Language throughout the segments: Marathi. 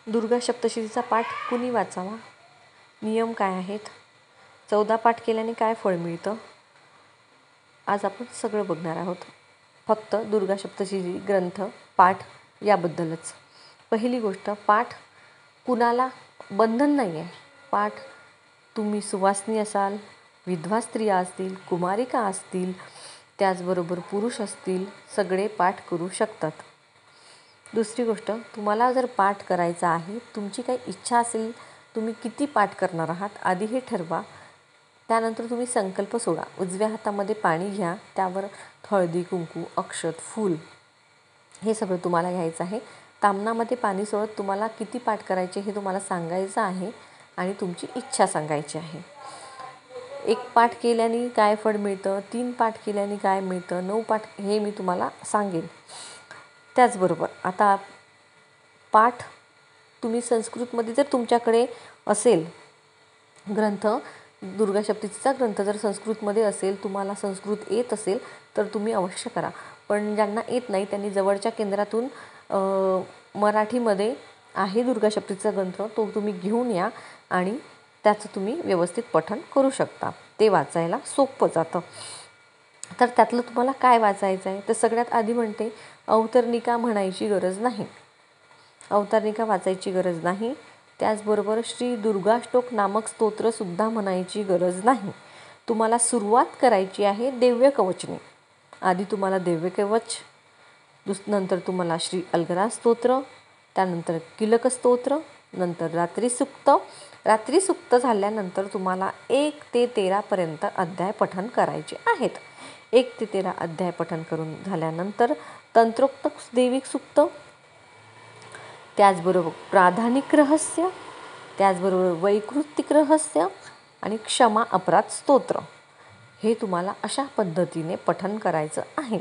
दुर्गा सप्तशतीचा पाठ कुणी वाचावा? नियम काय आहेत? 14 पाठ केल्याने काय फळ मिळतं? आज आपण सगळं बघणार आहोत. फक्त दुर्गा सप्तशती ग्रंथ पाठ याबद्दलच. पहिली गोष्ट, पाठ कुणाला बंधन नाही आहे. पाठ तुम्ही सुवासिनी असाल, विधवा स्त्रिया असतील, कुमारिका असतील, त्याचबरोबर पुरुष असतील, सगळे पाठ करू शकतात. दुसरी गोष्ट, तुम्हाला जर पाठ करायचा आहे, तुमची काही इच्छा असेल, तुम्ही किती पाठ करणार आहात आधी हे ठरवा. त्यानंतर तुम्ही संकल्प सोडा. उजव्या हातामध्ये पाणी घ्या, त्यावर हळदी, कुंकू, अक्षत, फूल हे सगळं तुम्हाला घ्यायचं आहे. तामणामध्ये पाणी सोडत तुम्हाला किती पाठ करायचे हे तुम्हाला सांगायचं आहे आणि तुमची इच्छा सांगायची आहे. 1 पाठ केल्याने काय फळ मिळतं, 3 पाठ केल्याने काय मिळतं, 9 पाठ हे मी तुम्हाला सांगेन. त्याचबरोबर आता पाठ तुम्ही संस्कृतमध्ये जर तुमच्याकडे असेल ग्रंथ, दुर्गा सप्तशतीचा ग्रंथ जर संस्कृतमध्ये असेल, तुम्हाला संस्कृत येत असेल तर तुम्ही अवश्य करा. पण ज्यांना येत नाही त्यांनी जवळच्या केंद्रातून मराठीमध्ये आहे दुर्गा सप्तशतीचा ग्रंथ, तो तुम्ही घेऊन या आणि त्याचं तुम्ही व्यवस्थित पठण करू शकता. ते वाचायला सोपं जातं. तर त्यातलं तुम्हाला काय वाचायचं आहे? तर सगळ्यात आधी म्हणते, अवतरणिका म्हणायची गरज नाही. अवतरणिका वाचायची गरज नाही. त्याचबरोबर श्री दुर्गाष्टोक नामक स्तोत्रसुद्धा म्हणायची गरज नाही. तुम्हाला सुरुवात करायची आहे दिव्य कवचने. आधी तुम्हाला दिव्य कवच, नंतर तुम्हाला श्री अलगरा स्तोत्र, त्यानंतर किलक स्तोत्र, नंतर रात्री सुक्त. रात्री सुक्त झाल्यानंतर तुम्हाला 1 ते 13 पर्यंत अध्याय पठण करायचे आहेत. 1 ते 13 अध्याय पठण करून झाल्यानंतर तंत्रोक्त दैविक सुक्त, त्याचबरोबर प्राधानिक रहस्य, त्याचबरोबर वैकृतिक रहस्य आणि क्षमा अपराध स्तोत्र हे तुम्हाला अशा पद्धतीने पठण करायचं आहे.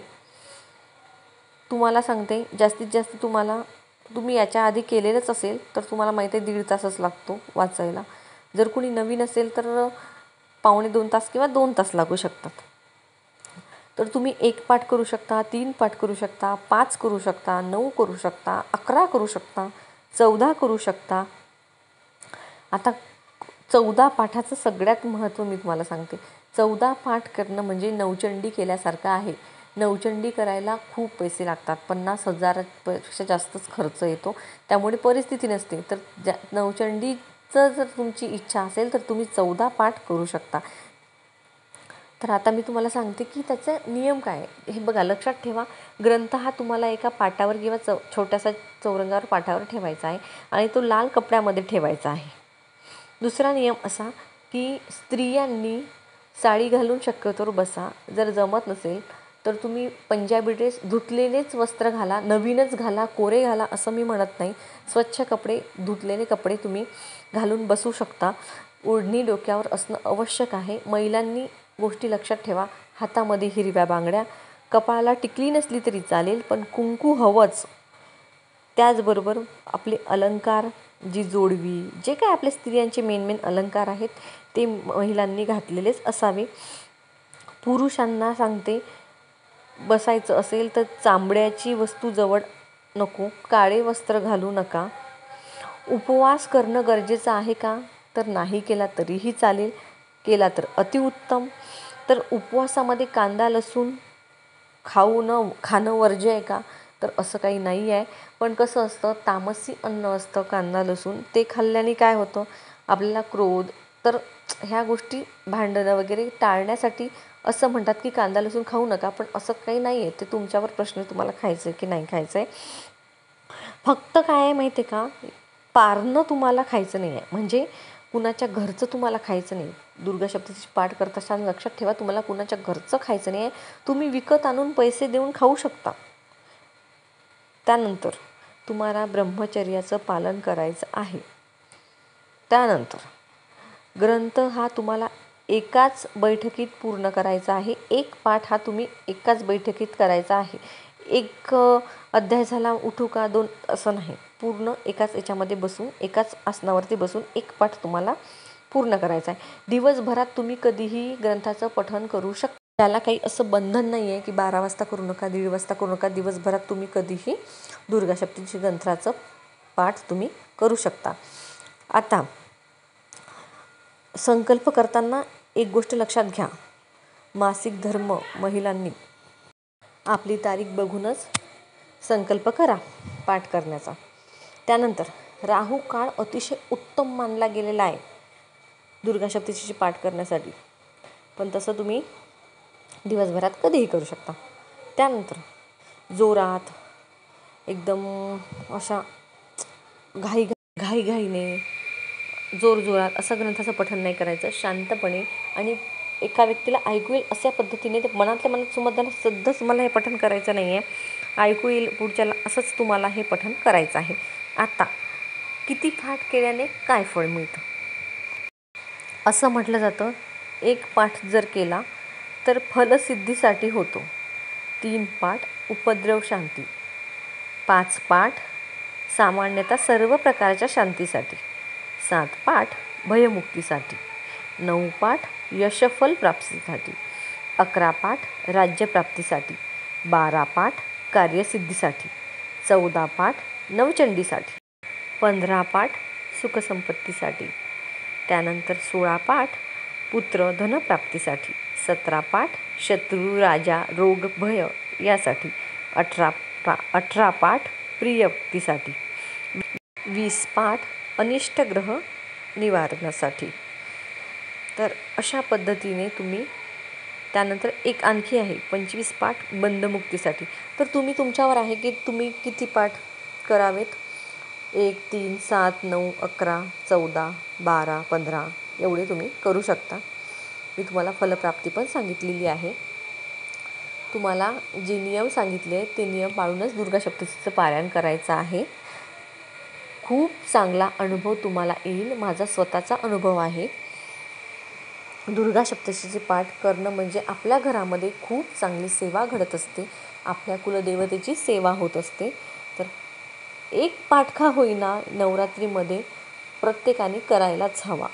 तुम्हाला सांगते, जास्तीत जास्त तुम्ही याच्या आधी केलेलंच असेल तर तुम्हाला माहिती आहे 1.5 तासच लागतो वाचायला. जर कुणी नवीन असेल तर पावणे 2 तास किंवा 2 तास लागू शकतात. तर तुम्ही 1 पाठ करू शकता, 3 पाठ करू शकता, 5 करू शकता, 9 करू शकता, 11 करू शकता, 14 करू शकता. आता 14 पाठाचं सगळ्यात महत्त्व मी तुम्हाला सांगते. 14 पाठ करणं म्हणजे नवचंडी केल्यासारखं आहे. नवचंडी करायला खूप पैसे लागतात. 50,000पेक्षा जास्तच खर्च येतो. त्यामुळे परिस्थिती नसते. तर नवचंडीचं जर तुमची इच्छा असेल तर तुम्ही 14 पाठ करू शकता. तर आता मी तुम्हाला सांगते की त्याचे नियम काय आहे. हे बघा, लक्षात ठेवा, ग्रंथ हा तुम्हाला एका पाटावर किंवा छोट्याशा चौरंगावर पाटावर ठेवायचा आहे आणि तो लाल कपड्यामध्ये ठेवायचा आहे. दुसरा नियम असा की स्त्रियांनी साडी घालून शक्यतोवर बसा. जर जमत नसेल तर तुम्ही पंजाबी ड्रेस, धुतलेलेच वस्त्र घाला, नवीनच घाला, कोरे घाला असं मी म्हणत नाही. स्वच्छ कपडे, धुतलेले कपडे तुम्ही घालून बसू शकता. ओढणी डोक्यावर असणं आवश्यक आहे. महिलांनी गोष्टी लक्षात ठेवा, हातामध्ये हिरव्या बांगड्या, कपाळाला टिकली नसली तरी चालेल पण कुंकू हवंच. त्याचबरोबर आपले अलंकार, जी जोडवी, जे काय आपल्या स्त्रियांचे मेन अलंकार आहेत ते महिलांनी घातलेलेच असावे. पुरुषांना सांगते, बसायचं असेल तर चांबड्याची वस्तू जवळ नको, काळे वस्त्र घालू नका. उपवास करणं गरजेचं आहे का? तर नाही केला तरीही चालेल, केला तर अतिउत्तम. तर उपवासामध्ये कांदा लसूण खाणं वर्ज्य आहे का? तर असं काही नाही आहे. पण कसं असतं, तामसी अन्न असतं कांदा लसूण, ते खाल्ल्याने काय होतं, आपल्याला क्रोध, तर ह्या गोष्टी भांडणं वगैरे टाळण्यासाठी असं म्हणतात की कांदा लसूण खाऊ नका. पण असं काही नाही आहे. ते तुमच्यावर प्रश्न, तुम्हाला खायचं आहे की नाही खायचं आहे. फक्त काय आहे माहिती आहे का, पारणं तुम्हाला खायचं नाही आहे. म्हणजे कुणाच्या घरचं तुम्हाला खायचं नाही. दुर्गा सप्तशती पाठ करत असताना लक्षात ठेवा, तुम्हाला कुणाच्या घरचं खायचं नाही आहे. तुम्ही विकत आणून पैसे देऊन खाऊ शकता. त्यानंतर तुम्हाला ब्रह्मचर्याचं पालन करायचं आहे. त्यानंतर ग्रंथ हा तुम्हाला एकाच बैठकीत पूर्ण करायचा आहे. 1 पाठ हा तुम्ही एकाच बैठकीत करायचा आहे. 1 अध्याय झाला उठू का 2 असं नाही. पूर्ण एकाच याच्यामध्ये बसून, एकाच आसनावरती बसून 1 पाठ तुम्हाला पूर्ण करायचा आहे. दिवसभरात तुम्ही कधीही ग्रंथाचं पठण करू शकता. त्याला काही असं बंधन नाही आहे की 12 वाजता करू नका, 1:30 वाजता करू नका. दिवसभरात तुम्ही कधीही दुर्गा सप्तशती ग्रंथाचं पाठ तुम्ही करू शकता. आता संकल्प करताना एक गोष्ट लक्षात घ्या, मासिक धर्म महिलांनी आपली तारीख बघूनच संकल्प करा पाठ करण्याचा. त्यानंतर राहू काळ अतिशय उत्तम मानला गेलेला आहे दुर्गा सप्तशतीचे पाठ करण्यासाठी, पण तसं तुम्ही दिवसभरात कधीही करू शकता. त्यानंतर जोरात एकदम अशा घाईघाईने जोरजोरात असं ग्रंथाचं पठण नाही करायचं. शांतपणे आणि एका व्यक्तीला ऐकू येईल अशा पद्धतीने ते मनातल्या मनात समजताना सध्याच मला हे पठण करायचं नाही आहे, ऐकू येईल पुढच्याला असंच तुम्हाला हे पठण करायचं आहे. आता किती पाठ केल्याने काय फळ मिळतं असं म्हटलं जातं, एक पाठ जर केला तर फलसिद्धीसाठी होतो, 3 पाठ उपद्रव शांती, 5 पाठ सामान्यतः सर्व प्रकारच्या शांतीसाठी, 7 पाठ भयमुक्तीसाठी, 9 पाठ यशफल प्राप्तीसाठी, 11 पाठ राज्यप्राप्तीसाठी, 12 पाठ कार्यसिद्धीसाठी, 14 पाठ नवचंडीसाठी, 15 पाठ सुखसंपत्तीसाठी, त्यानंतर 16 पाठ पुत्र धनप्राप्तीसाठी, 17 पाठ शत्रू राजा रोग भय यासाठी, 18 पाठ प्रियप्तीसाठी, 20 पाठ अनिष्ट ग्रह निवारणासाठी. तर अशा पद्धतीने तुम्ही त्यानंतर एक आणखी आहे 25 पाठ बंधमुक्तीसाठी. तर तुम्ही तुमच्यावर आहे की तुम्ही किती पाठ करावेत. 1, 3, 7, 9, 11, 14, 12, 15 एवढे तुम्ही करू शकता. मी तुम्हाला फलप्राप्ती पण सांगितलेली आहे. तुम्हाला जे नियम सांगितले ते नियम पाळूनच दुर्गा सप्तशतीचं पारायण करायचं आहे. खूप चांगला अनुभव तुम्हाला येईल. माझा स्वतःचा अनुभव आहे. दुर्गा सप्तशतीचे पाठ करणं म्हणजे आपल्या घरामध्ये खूप चांगली सेवा घडत असते, आपल्या कुलदेवतेची सेवा होत असते. तर एक पाठ का होईना नवरात्रीमध्ये प्रत्येकाने करायलाच हवा.